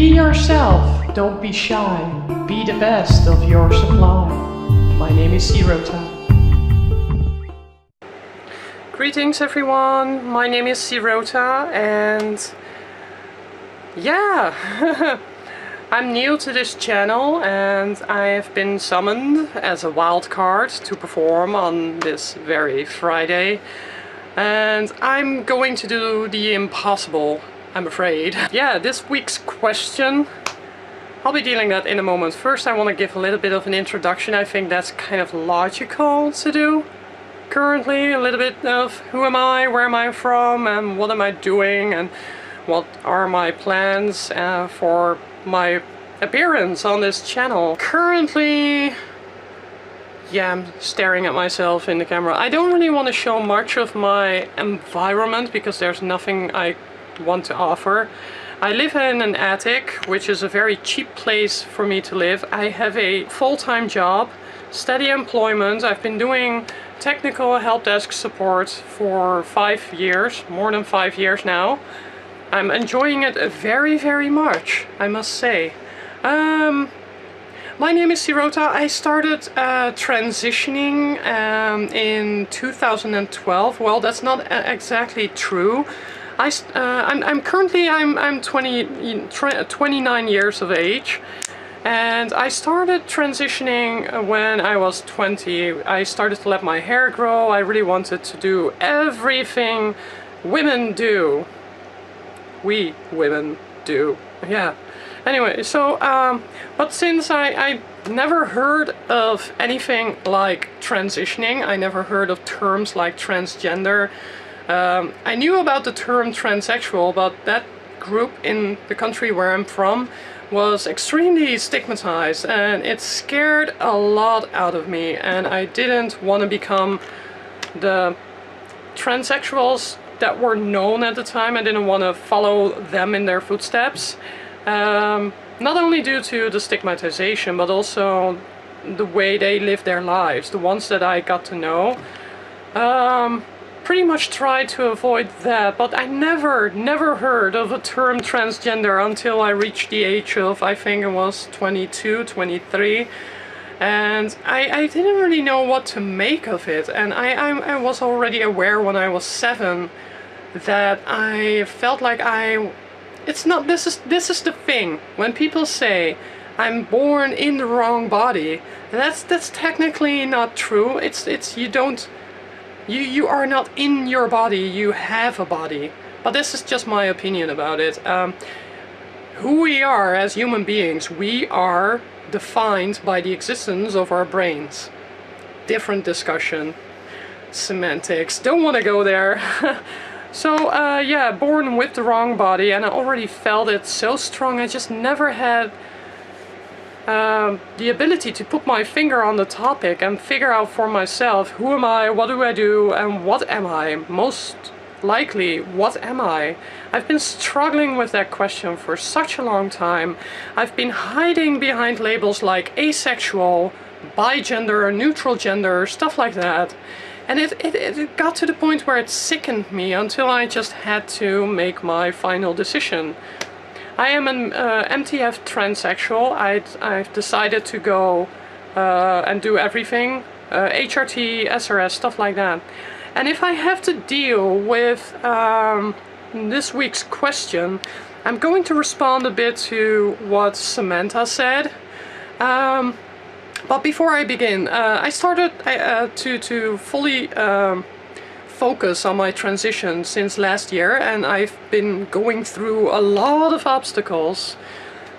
Be yourself, don't be shy. Be the best of your supply. My name is Sirota. Greetings everyone, my name is Sirota and yeah, I'm new to this channel and I have been summoned as a wild card to perform on this very Friday. And I'm going to do the impossible, I'm afraid. Yeah, this week's question, I'll be dealing that in a moment. First I want to give a little bit of an introduction. I think that's kind of logical to do currently. A little bit of who am I, where am I from, and what am I doing, and what are my plans for my appearance on this channel. Currently, yeah, I'm staring at myself in the camera. I don't really want to show much of my environment because there's nothing I want to offer. I live in an attic, which is a very cheap place for me to live. I have a full-time job, steady employment. I've been doing technical help desk support for 5 years, more than 5 years now. I'm enjoying it very, very much, I must say. My name is Sirota. I started transitioning in 2012. Well, that's not exactly true. I'm currently 29 years of age, and I started transitioning when I was 20. I started to let my hair grow. I really wanted to do everything women do. We women do. Yeah. Anyway, so, but since I never heard of anything like transitioning, I never heard of terms like transgender. I knew about the term transsexual, but that group in the country where I'm from was extremely stigmatized, and it scared a lot out of me, and I didn't want to become the transsexuals that were known at the time. I didn't want to follow them in their footsteps. Not only due to the stigmatization, but also the way they live their lives. The ones that I got to know, pretty much tried to avoid that, but I never heard of a term transgender until I reached the age of, I think it was 22, 23. And I didn't really know what to make of it, and I was already aware when I was 7 that I felt like it's not, this is the thing. When people say I'm born in the wrong body, that's technically not true. You are not in your body, you have a body. But this is just my opinion about it. Who we are as human beings, we are defined by the existence of our brains. Different discussion. Semantics. Don't want to go there. So, yeah, born with the wrong body, and I already felt it so strong. I just never had the ability to put my finger on the topic and figure out for myself, who am I, what do I do, and what am I? Most likely, what am I? I've been struggling with that question for such a long time. I've been hiding behind labels like asexual, bigender, neutral gender, stuff like that. And it got to the point where it sickened me until I just had to make my final decision. I am an MTF transsexual. I've decided to go and do everything, HRT, SRS, stuff like that. And if I have to deal with this week's question, I'm going to respond a bit to what Samantha said. But before I begin, I started to fully focus on my transition since last year, and I've been going through a lot of obstacles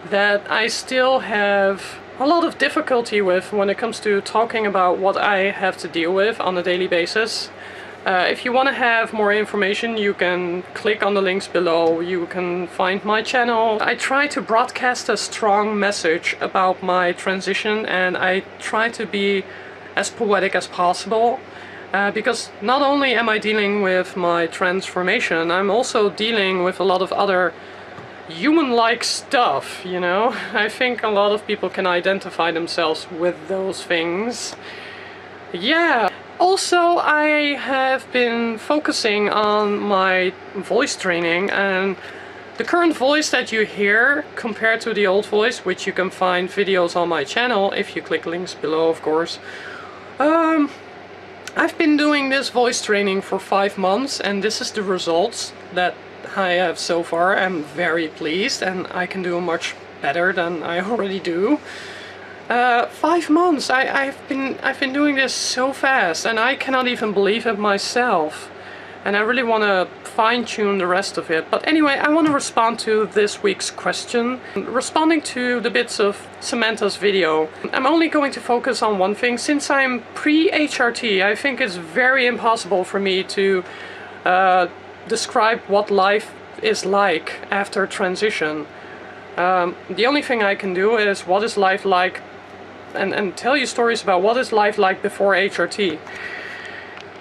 that I still have a lot of difficulty with when it comes to talking about what I have to deal with on a daily basis. If you want to have more information, you can click on the links below. You can find my channel. I try to broadcast a strong message about my transition, and I try to be as poetic as possible. Because not only am I dealing with my transformation, I'm also dealing with a lot of other human-like stuff, you know? I think a lot of people can identify themselves with those things. Yeah. Also, I have been focusing on my voice training, and The current voice that you hear compared to the old voice, which you can find videos on my channel if you click links below, of course. I've been doing this voice training for 5 months, and this is the results that I have so far. I'm very pleased, and I can do much better than I already do. 5 months. I've been doing this so fast, and I cannot even believe it myself. And I really want to fine-tune the rest of it. But anyway, I want to respond to this week's question. Responding to the bits of Samantha's video. I'm only going to focus on one thing. Since I'm pre-HRT, I think it's very impossible for me to describe what life is like after transition. The only thing I can do is what is life like, and tell you stories about what is life like before HRT.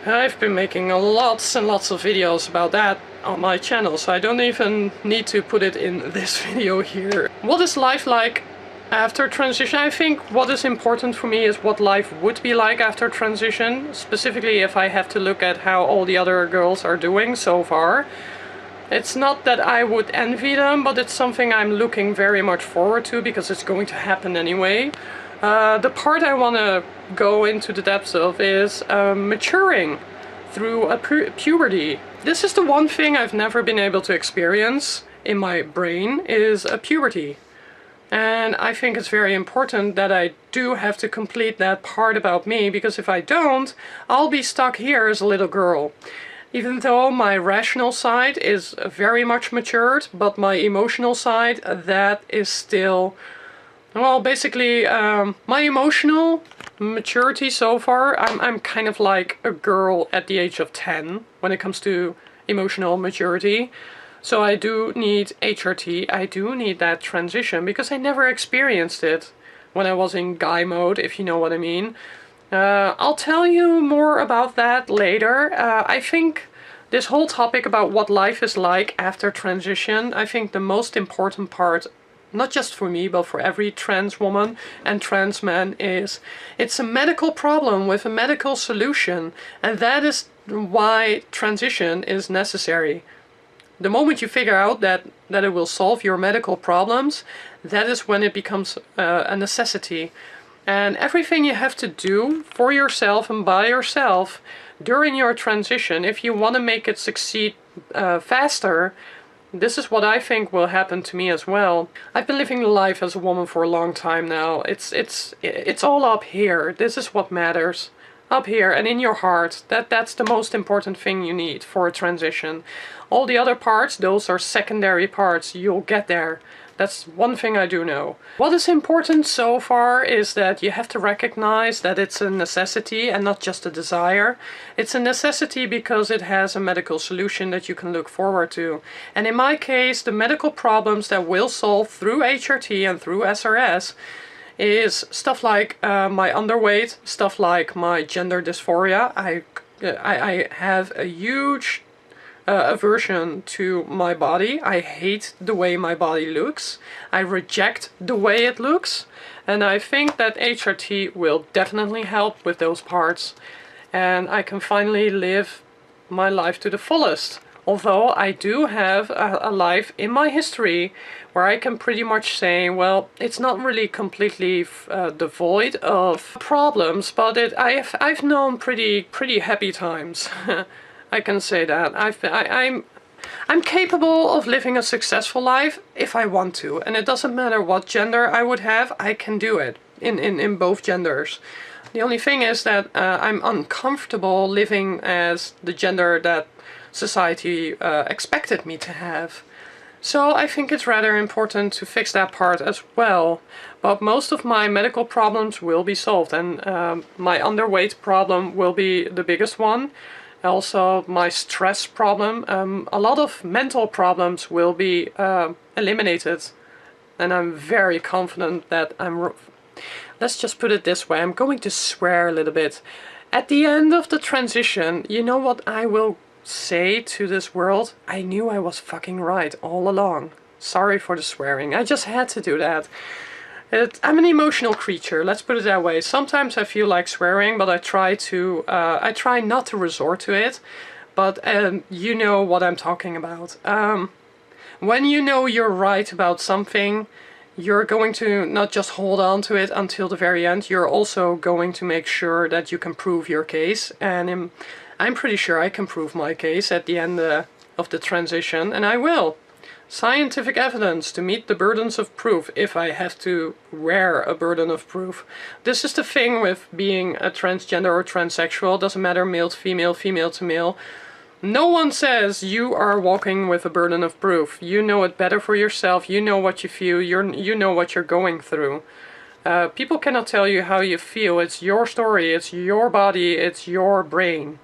I've been making lots and lots of videos about that on my channel, so I don't even need to put it in this video here. What is life like after transition? I think what is important for me is what life would be like after transition, specifically if I have to look at how all the other girls are doing so far. It's not that I would envy them, but it's something I'm looking very much forward to because it's going to happen anyway. The part I want to go into the depths of is maturing through a puberty. This is the one thing I've never been able to experience in my brain, is a puberty. And I think it's very important that I do have to complete that part about me, because if I don't, I'll be stuck here as a little girl. Even though my rational side is very much matured, but my emotional side, that is still... Well, basically, my emotional maturity so far, I'm kind of like a girl at the age of 10 when it comes to emotional maturity. So I do need HRT, I do need that transition, because I never experienced it when I was in guy mode, if you know what I mean. I'll tell you more about that later. I think this whole topic about what life is like after transition, I think the most important part, not just for me, but for every trans woman and trans man, is it's a medical problem with a medical solution, and that is why transition is necessary. The moment you figure out that it will solve your medical problems, that is when it becomes a necessity. And everything you have to do for yourself and by yourself during your transition, if you want to make it succeed faster, this is what I think will happen to me as well. I've been living life as a woman for a long time now. It's all up here. This is what matters. Up here and in your heart. That's the most important thing you need for a transition. All the other parts, those are secondary parts. You'll get there. That's one thing I do know. What is important so far is that you have to recognize that it's a necessity and not just a desire. It's a necessity because it has a medical solution that you can look forward to. And in my case, the medical problems that will solve through HRT and through SRS is stuff like my underweight, stuff like my gender dysphoria. I have a huge aversion to my body. I hate the way my body looks. I reject the way it looks. And I think that HRT will definitely help with those parts. And I can finally live my life to the fullest. Although I do have a life in my history where I can pretty much say, well, it's not really completely devoid of problems, but I've known pretty happy times. I can say that. I'm capable of living a successful life if I want to, and it doesn't matter what gender I would have, I can do it in both genders. The only thing is that I'm uncomfortable living as the gender that society expected me to have. So I think it's rather important to fix that part as well. But most of my medical problems will be solved, and my underweight problem will be the biggest one. Also my stress problem, a lot of mental problems will be eliminated, and I'm very confident that let's just put it this way, I'm going to swear a little bit. At the end of the transition, you know what I will say to this world? I knew I was fucking right all along. Sorry for the swearing, I just had to do that. I'm an emotional creature, let's put it that way. Sometimes I feel like swearing, but I try not to resort to it. But you know what I'm talking about. When you know you're right about something, you're going to not just hold on to it until the very end, you're also going to make sure that you can prove your case. And I'm pretty sure I can prove my case at the end of the transition, and I will. Scientific evidence to meet the burdens of proof, if I have to wear a burden of proof. This is the thing with being a transgender or transsexual, doesn't matter male to female, female to male. No one says you are walking with a burden of proof. You know it better for yourself, you know what you feel, you know what you're going through. People cannot tell you how you feel. It's your story, it's your body, it's your brain.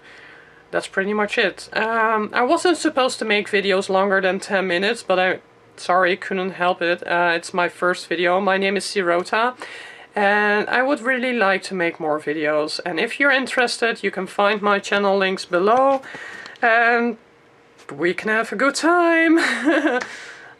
That's pretty much it. I wasn't supposed to make videos longer than 10 minutes, but sorry, couldn't help it. It's my first video. My name is Sirota, and I would really like to make more videos. And if you're interested, you can find my channel links below, and we can have a good time.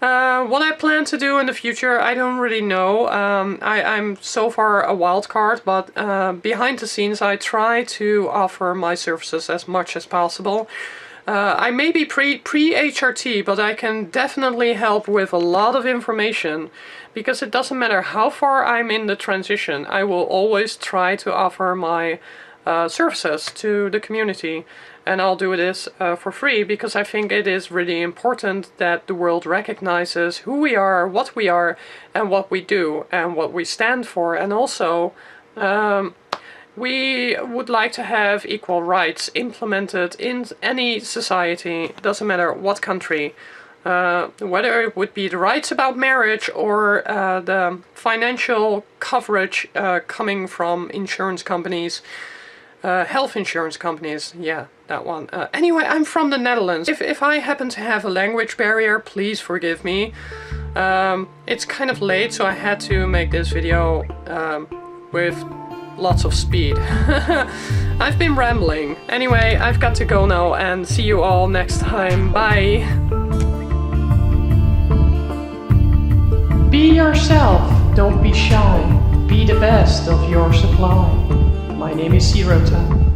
What I plan to do in the future, I don't really know. I'm so far a wild card, but behind the scenes I try to offer my services as much as possible. I may be pre-HRT, but I can definitely help with a lot of information, because it doesn't matter how far I'm in the transition, I will always try to offer my services to the community. And I'll do this for free, because I think it is really important that the world recognizes who we are, and what we do, and what we stand for. And also, we would like to have equal rights implemented in any society, doesn't matter what country. Whether it would be the rights about marriage or the financial coverage coming from insurance companies. Health insurance companies, yeah, that one. Anyway, I'm from the Netherlands. If I happen to have a language barrier, please forgive me. It's kind of late, so I had to make this video with lots of speed. I've been rambling. Anyway, I've got to go now, and see you all next time. Bye! Be yourself, don't be shy. Be the best of your supply. My name is Sirota.